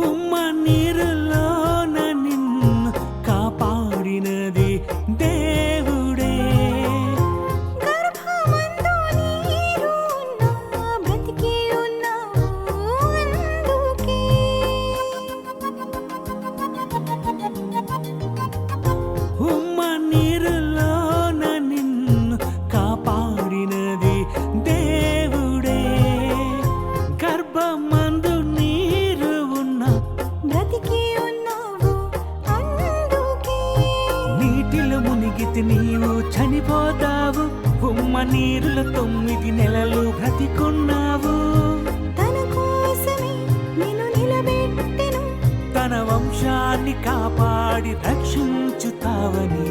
ఉమ్మ నీరులోన నిన్ను కాపాడినది దేవుడే. గర్భమందు నీరు ఉన్నా బ్రతికి ఉన్నావు అందుకే. ఉమ్మ నీరులోన నిన్ను కాపాడినది దేవుడే. గర్భమందు నీరు ఉన్న బ్రతికి ఉన్నావు అందుకే. నీటిలో మునిగితే నీవు చనిపోతావు. ఉమ్మ నీరులో 9 నెలలు బ్రతికున్నావు. తన కోసమే నిన్ను నిలబెట్టెను, తన వంశాన్ని కాపాడి రక్షించుతావని